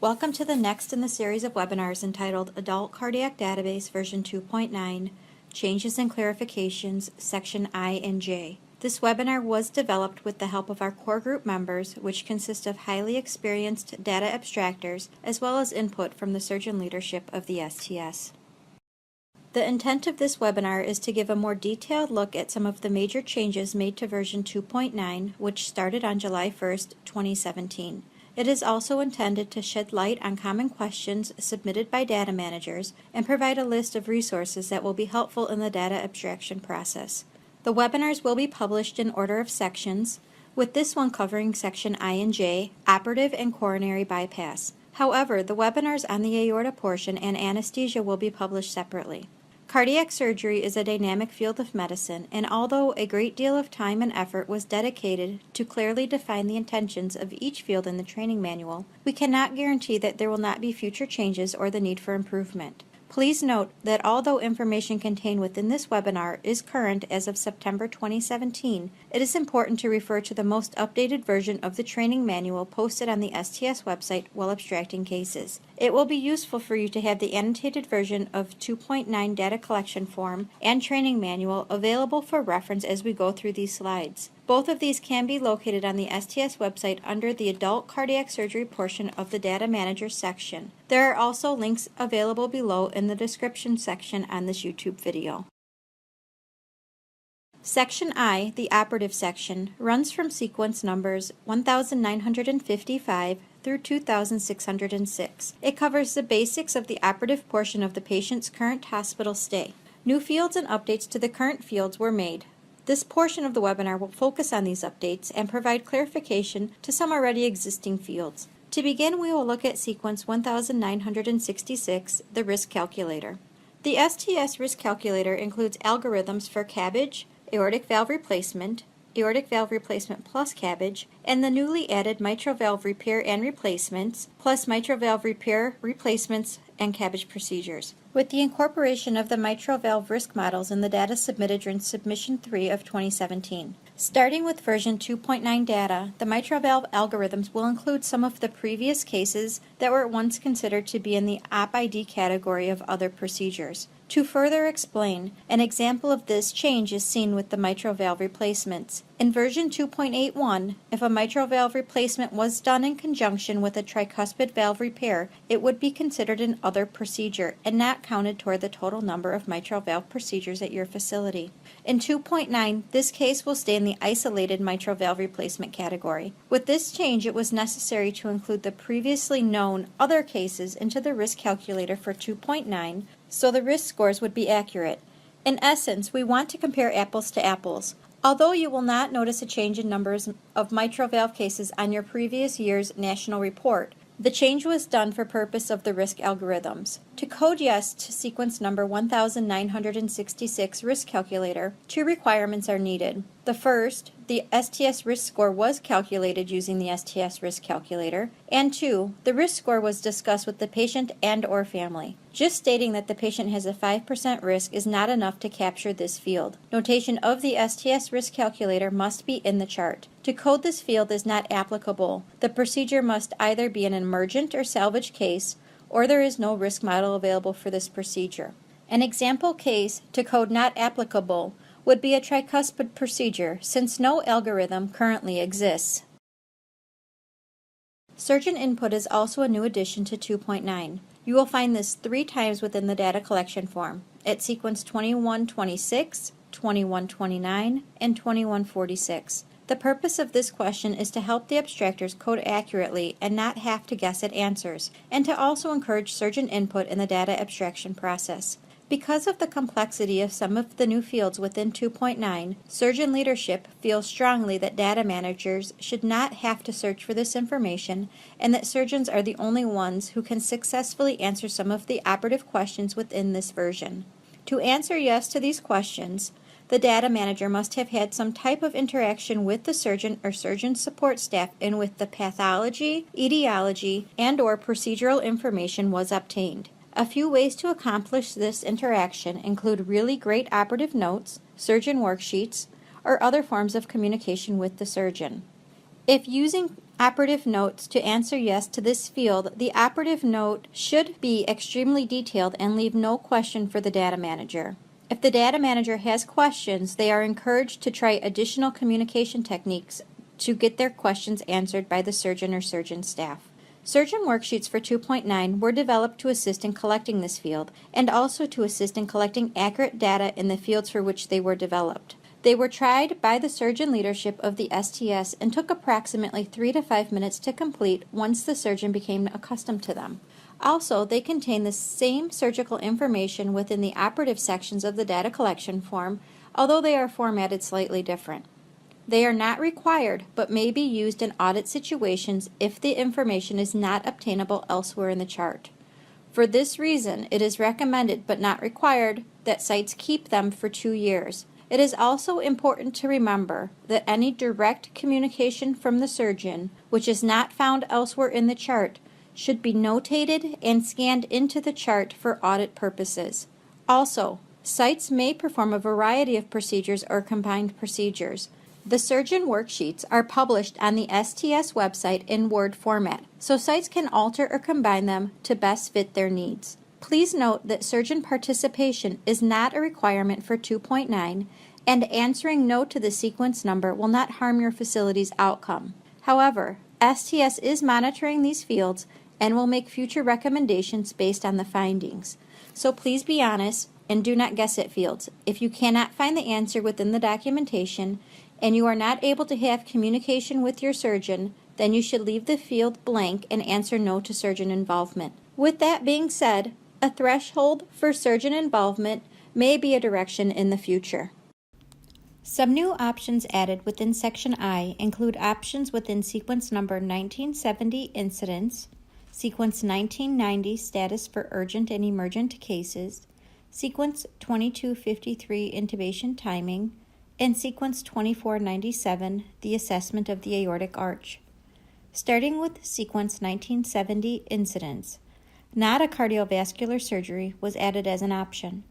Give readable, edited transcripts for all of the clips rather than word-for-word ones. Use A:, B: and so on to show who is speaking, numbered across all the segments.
A: Welcome to the next in the series of webinars entitled Adult Cardiac Database version 2.9, Changes and Clarifications, Section I and J. This webinar was developed with the help of our core group members, which consist of highly experienced data abstractors, as well as input from the surgeon leadership of the STS. The intent of this webinar is to give a more detailed look at some of the major changes made to version 2.9, which started on July 1st, 2017. It is also intended to shed light on common questions submitted by data managers and provide a list of resources that will be helpful in the data abstraction process. The webinars will be published in order of sections, with this one covering section I and J, Operative and Coronary Bypass. However, the webinars on the aorta portion and anesthesia will be published separately. Cardiac surgery is a dynamic field of medicine, and although a great deal of time and effort was dedicated to clearly define the intentions of each field in the training manual, we cannot guarantee that there will not be future changes or the need for improvement. Please note that although information contained within this webinar is current as of September 2017, it is important to refer to the most updated version of the training manual posted on the STS website while abstracting cases. It will be useful for you to have the annotated version of 2.9 data collection form and training manual available for reference as we go through these slides. Both of these can be located on the STS website under the Adult Cardiac Surgery portion of the Data Manager section. There are also links available below in the description section on this YouTube video. Section I, the Operative section, runs from sequence numbers 1955 through 2606. It covers the basics of the operative portion of the patient's current hospital stay. New fields and updates to the current fields were made. This portion of the webinar will focus on these updates and provide clarification to some already existing fields. To begin, we will look at sequence 1966, the risk calculator. The STS risk calculator includes algorithms for CABG, aortic valve replacement plus CABG, and the newly added mitral valve repair and replacements, plus mitral valve repair, replacements, and CABG procedures. With the incorporation of the mitral valve risk models in the data submitted during Submission 3 of 2017. Starting with version 2.9 data, the mitral valve algorithms will include some of the previous cases that were once considered to be in the OP-ID category of other procedures. To further explain, an example of this change is seen with the mitral valve replacements. In version 2.81, if a mitral valve replacement was done in conjunction with a tricuspid valve repair, it would be considered an other procedure and not counted toward the total number of mitral valve procedures at your facility. In 2.9, this case will stay in the isolated mitral valve replacement category. With this change, it was necessary to include the previously known other cases into the risk calculator for 2.9, so the risk scores would be accurate. In essence, we want to compare apples to apples. Although you will not notice a change in numbers of mitral valve cases on your previous year's national report, the change was done for purpose of the risk algorithms. To code yes to sequence number 1966 risk calculator, two requirements are needed. The first, the STS risk score was calculated using the STS risk calculator, and two, the risk score was discussed with the patient and/or family. Just stating that the patient has a 5% risk is not enough to capture this field. Notation of the STS risk calculator must be in the chart. To code this field is not applicable. The procedure must either be an emergent or salvage case, or there is no risk model available for this procedure. An example case to code not applicable would be a tricuspid procedure, since no algorithm currently exists. Surgeon input is also a new addition to 2.9. You will find this 3 times within the data collection form, at sequence 2126, 2129, and 2146. The purpose of this question is to help the abstractors code accurately and not have to guess at answers, and to also encourage surgeon input in the data abstraction process. Because of the complexity of some of the new fields within 2.9, surgeon leadership feels strongly that data managers should not have to search for this information, and that surgeons are the only ones who can successfully answer some of the operative questions within this version. To answer yes to these questions, the data manager must have had some type of interaction with the surgeon or surgeon support staff in which the pathology, etiology, and/or procedural information was obtained. A few ways to accomplish this interaction include really great operative notes, surgeon worksheets, or other forms of communication with the surgeon. If using Operative notes. To answer yes to this field, the operative note should be extremely detailed and leave no question for the data manager. If the data manager has questions, they are encouraged to try additional communication techniques to get their questions answered by the surgeon or surgeon staff. Surgeon worksheets for 2.9 were developed to assist in collecting this field and also to assist in collecting accurate data in the fields for which they were developed. They were tried by the surgeon leadership of the STS and took approximately 3 to 5 minutes to complete once the surgeon became accustomed to them. Also, they contain the same surgical information within the operative sections of the data collection form, although they are formatted slightly different. They are not required, but may be used in audit situations if the information is not obtainable elsewhere in the chart. For this reason, it is recommended, but not required, that sites keep them for 2 years. It is also important to remember that any direct communication from the surgeon, which is not found elsewhere in the chart, should be notated and scanned into the chart for audit purposes. Also, sites may perform a variety of procedures or combined procedures. The surgeon worksheets are published on the STS website in Word format, so sites can alter or combine them to best fit their needs. Please note that surgeon participation is not a requirement for 2.9, and answering no to the sequence number will not harm your facility's outcome. However, STS is monitoring these fields and will make future recommendations based on the findings. So please be honest and do not guess at fields. If you cannot find the answer within the documentation and you are not able to have communication with your surgeon, then you should leave the field blank and answer no to surgeon involvement. With that being said, a threshold for surgeon involvement may be a direction in the future. Some new options added within Section I include options within sequence number 1970 incidents, sequence 1990 status for urgent and emergent cases, sequence 2253 intubation timing, and sequence 2497 the assessment of the aortic arch. Starting with sequence 1970 incidents, not a cardiovascular surgery was added as an option.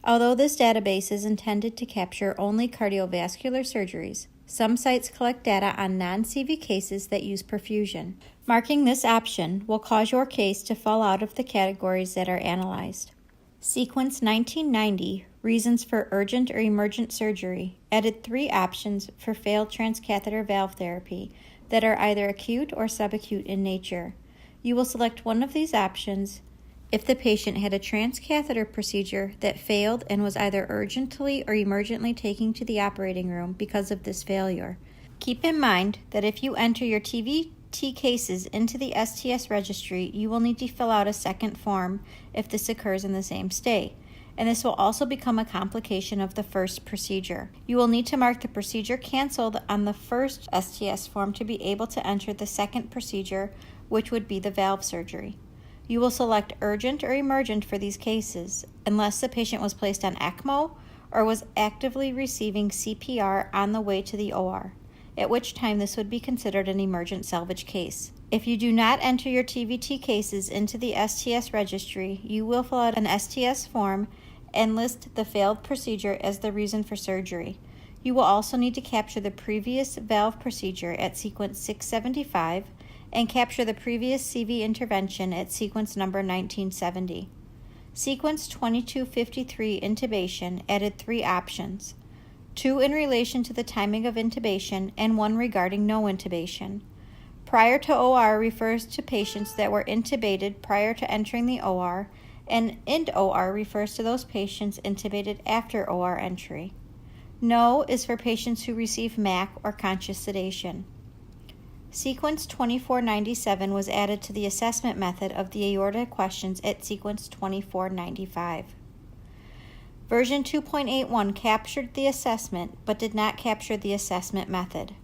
A: Although this database is intended to capture only cardiovascular surgeries, some sites collect data on non-CV cases that use perfusion. Marking this option will cause your case to fall out of the categories that are analyzed. Sequence 1990, reasons for urgent or emergent surgery, added 3 options for failed transcatheter valve therapy that are either acute or subacute in nature. You will select one of these options if the patient had a transcatheter procedure that failed and was either urgently or emergently taken to the operating room because of this failure. Keep in mind that if you enter your TVT cases into the STS registry, you will need to fill out a second form if this occurs in the same stay, and this will also become a complication of the first procedure. You will need to mark the procedure canceled on the first STS form to be able to enter the second procedure, which would be the valve surgery. You will select urgent or emergent for these cases, unless the patient was placed on ECMO or was actively receiving CPR on the way to the OR, at which time this would be considered an emergent salvage case. If you do not enter your TVT cases into the STS registry, you will fill out an STS form and list the failed procedure as the reason for surgery. You will also need to capture the previous valve procedure at sequence 675 and capture the previous CV intervention at sequence number 1970. Sequence 2253 intubation added 3 options, 2 in relation to the timing of intubation and 1 regarding no intubation. Prior to OR refers to patients that were intubated prior to entering the OR, and end OR refers to those patients intubated after OR entry. No is for patients who receive MAC or conscious sedation. Sequence 2497 was added to the assessment method of the aorta questions at sequence 2495. Version 2.81 captured the assessment but did not capture the assessment method.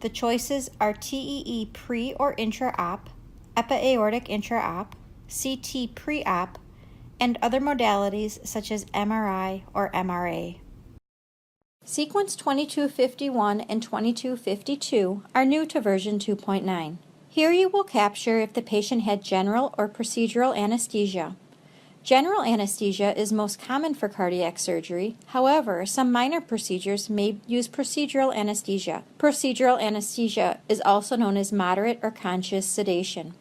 A: The choices are TEE pre or intra-op, epiaortic intra-op, CT pre-op, and other modalities such as MRI or MRA. Sequence 2251 and 2252 are new to version 2.9. Here you will capture if the patient had general or procedural anesthesia. General anesthesia is most common for cardiac surgery. However, some minor procedures may use procedural anesthesia. Procedural anesthesia is also known as moderate or conscious sedation.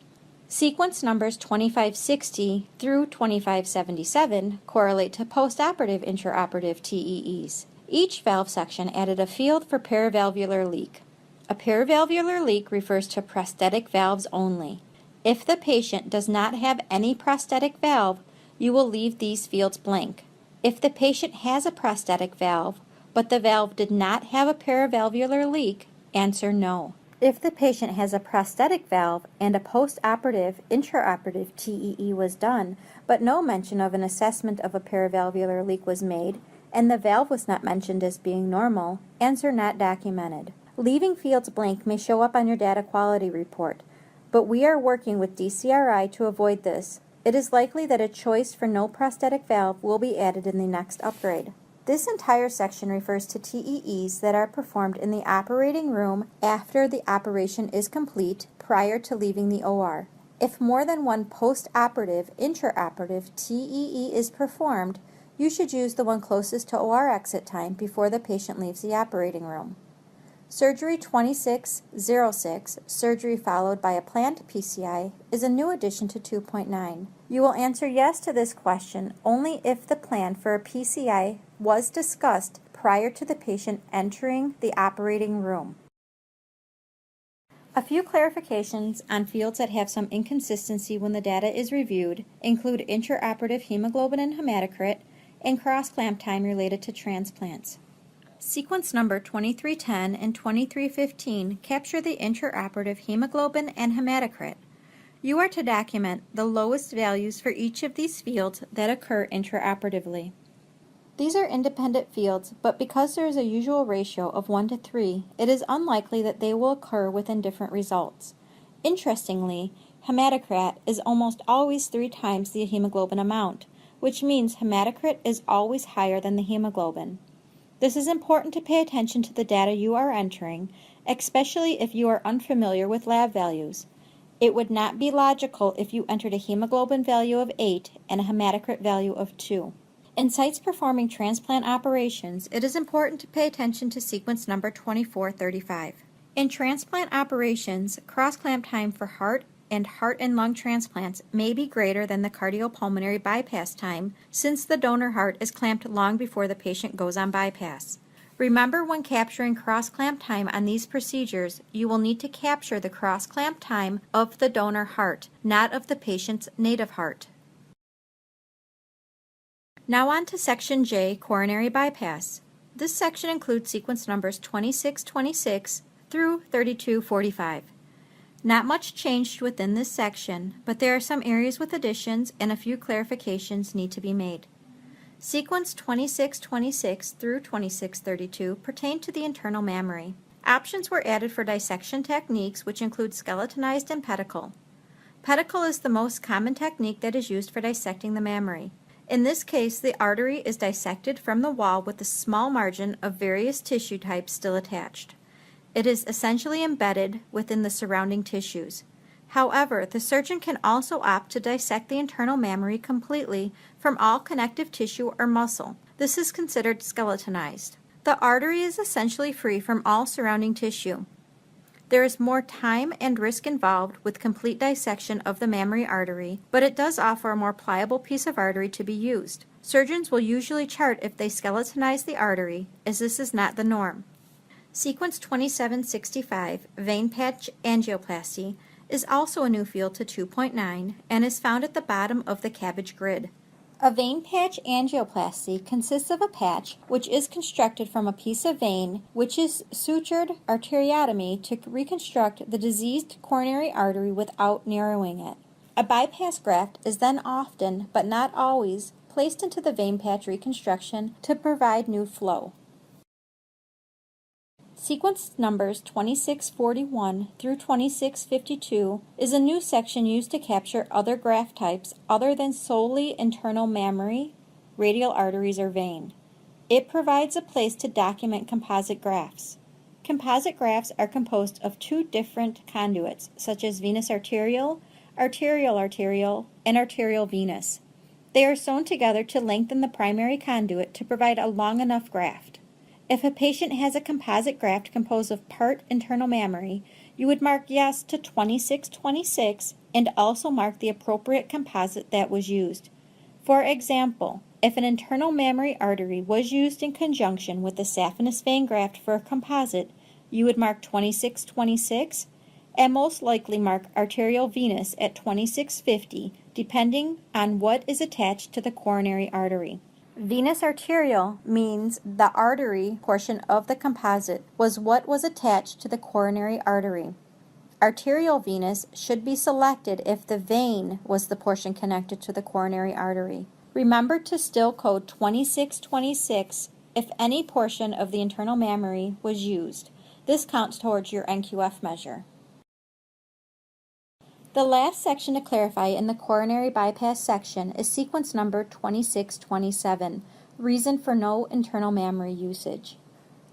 A: Sequence numbers 2560 through 2577 correlate to postoperative intraoperative TEEs. Each valve section added a field for paravalvular leak. A paravalvular leak refers to prosthetic valves only. If the patient does not have any prosthetic valve, you will leave these fields blank. If the patient has a prosthetic valve, but the valve did not have a paravalvular leak, answer no. If the patient has a prosthetic valve and a post-operative intraoperative TEE was done, but no mention of an assessment of a paravalvular leak was made, and the valve was not mentioned as being normal, answer not documented. Leaving fields blank may show up on your data quality report, but we are working with DCRI to avoid this. It is likely that a choice for no prosthetic valve will be added in the next upgrade. This entire section refers to TEEs that are performed in the operating room after the operation is complete prior to leaving the OR. If more than one post-operative intraoperative TEE is performed, you should use the one closest to OR exit time before the patient leaves the operating room. Surgery 2606, surgery followed by a planned PCI, is a new addition to 2.9. You will answer yes to this question only if the plan for a PCI was discussed prior to the patient entering the operating room. A few clarifications on fields that have some inconsistency when the data is reviewed include intraoperative hemoglobin and hematocrit and cross-clamp time related to transplants. Sequence number 2310 and 2315 capture the intraoperative hemoglobin and hematocrit. You are to document the lowest values for each of these fields that occur intraoperatively. These are independent fields, but because there is a usual ratio of 1 to 3, it is unlikely that they will occur within different results. Interestingly, hematocrit is almost always 3 times the hemoglobin amount, which means hematocrit is always higher than the hemoglobin. This is important to pay attention to the data you are entering, especially if you are unfamiliar with lab values. It would not be logical if you entered a hemoglobin value of 8 and a hematocrit value of 2. In sites performing transplant operations, it is important to pay attention to sequence number 2435. In transplant operations, cross-clamp time for heart and lung transplants may be greater than the cardiopulmonary bypass time, since the donor heart is clamped long before the patient goes on bypass. Remember, when capturing cross-clamp time on these procedures, you will need to capture the cross-clamp time of the donor heart, not of the patient's native heart. Now on to Section J, Coronary Bypass. This section includes sequence numbers 2626 through 3245. Not much changed within this section, but there are some areas with additions and a few clarifications need to be made. Sequence 2626 through 2632 pertain to the internal mammary. Options were added for dissection techniques, which include skeletonized and pedicle. Pedicle is the most common technique that is used for dissecting the mammary. In this case, the artery is dissected from the wall with a small margin of various tissue types still attached. It is essentially embedded within the surrounding tissues. However, the surgeon can also opt to dissect the internal mammary completely from all connective tissue or muscle. This is considered skeletonized. The artery is essentially free from all surrounding tissue. There is more time and risk involved with complete dissection of the mammary artery, but it does offer a more pliable piece of artery to be used. Surgeons will usually chart if they skeletonize the artery, as this is not the norm. Sequence 2765, vein patch angioplasty, is also a new field to 2.9 and is found at the bottom of the cabbage grid. A vein patch angioplasty consists of a patch which is constructed from a piece of vein which is sutured arteriotomy to reconstruct the diseased coronary artery without narrowing it. A bypass graft is then often, but not always, placed into the vein patch reconstruction to provide new flow. Sequence numbers 2641 through 2652 is a new section used to capture other graft types other than solely internal mammary, radial arteries, or vein. It provides a place to document composite grafts. Composite grafts are composed of 2 different conduits, such as venous arterial, arterial-arterial, and arterial-venous. They are sewn together to lengthen the primary conduit to provide a long enough graft. If a patient has a composite graft composed of part internal mammary, you would mark yes to 2626 and also mark the appropriate composite that was used. For example, if an internal mammary artery was used in conjunction with the saphenous vein graft for a composite, you would mark 2626 and most likely mark arterial venous at 2650, depending on what is attached to the coronary artery. Venous arterial means the artery portion of the composite was what was attached to the coronary artery. Arterial venous should be selected if the vein was the portion connected to the coronary artery. Remember to still code 2626 if any portion of the internal mammary was used. This counts towards your NQF measure. The last section to clarify in the coronary bypass section is sequence number 2627, reason for no internal mammary usage.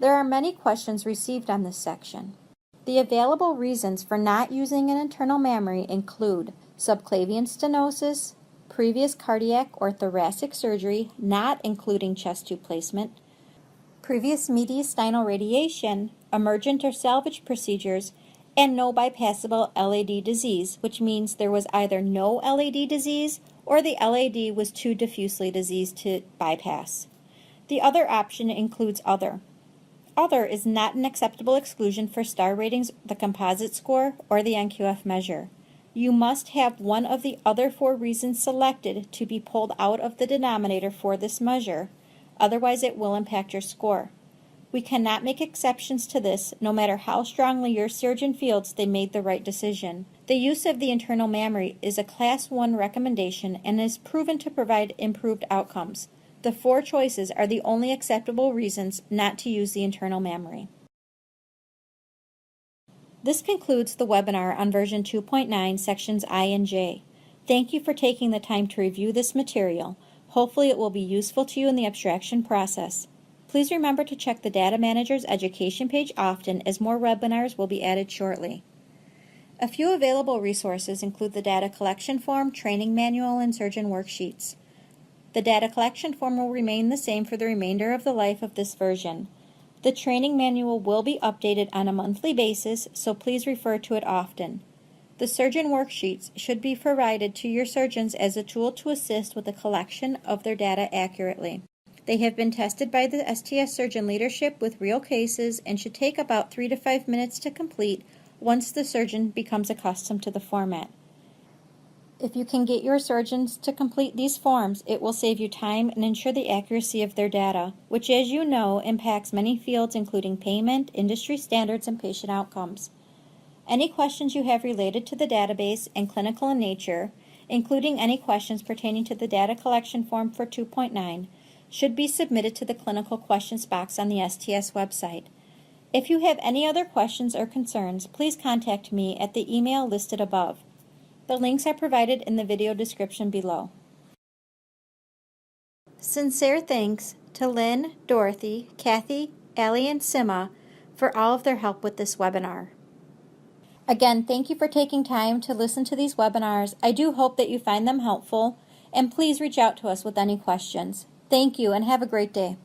A: There are many questions received on this section. The available reasons for not using an internal mammary include subclavian stenosis, previous cardiac or thoracic surgery not including chest tube placement, previous mediastinal radiation, emergent or salvage procedures, and no bypassable LAD disease, which means there was either no LAD disease or the LAD was too diffusely diseased to bypass. The other option includes other. Other is not an acceptable exclusion for star ratings, the composite score, or the NQF measure. You must have one of the other 4 reasons selected to be pulled out of the denominator for this measure, otherwise it will impact your score. We cannot make exceptions to this, no matter how strongly your surgeon feels they made the right decision. The use of the internal mammary is a Class 1 recommendation and is proven to provide improved outcomes. The 4 choices are the only acceptable reasons not to use the internal mammary. This concludes the webinar on version 2.9, sections I and J. Thank you for taking the time to review this material. Hopefully it will be useful to you in the abstraction process. Please remember to check the Data Manager's education page often, as more webinars will be added shortly. A few available resources include the Data Collection Form, Training Manual, and Surgeon Worksheets. The Data Collection Form will remain the same for the remainder of the life of this version. The Training Manual will be updated on a monthly basis, so please refer to it often. The Surgeon Worksheets should be provided to your surgeons as a tool to assist with the collection of their data accurately. They have been tested by the STS surgeon leadership with real cases and should take about 3 to 5 minutes to complete once the surgeon becomes accustomed to the format. If you can get your surgeons to complete these forms, it will save you time and ensure the accuracy of their data, which, as you know, impacts many fields including payment, industry standards, and patient outcomes. Any questions you have related to the database and clinical in nature, including any questions pertaining to the data collection form for 2.9, should be submitted to the clinical questions box on the STS website. If you have any other questions or concerns, please contact me at the email listed above. The links are provided in the video description below. Sincere thanks to Lynn, Dorothy, Kathy, Allie, and Sima for all of their help with this webinar. Again, thank you for taking time to listen to these webinars. I do hope that you find them helpful, and please reach out to us with any questions. Thank you and have a great day.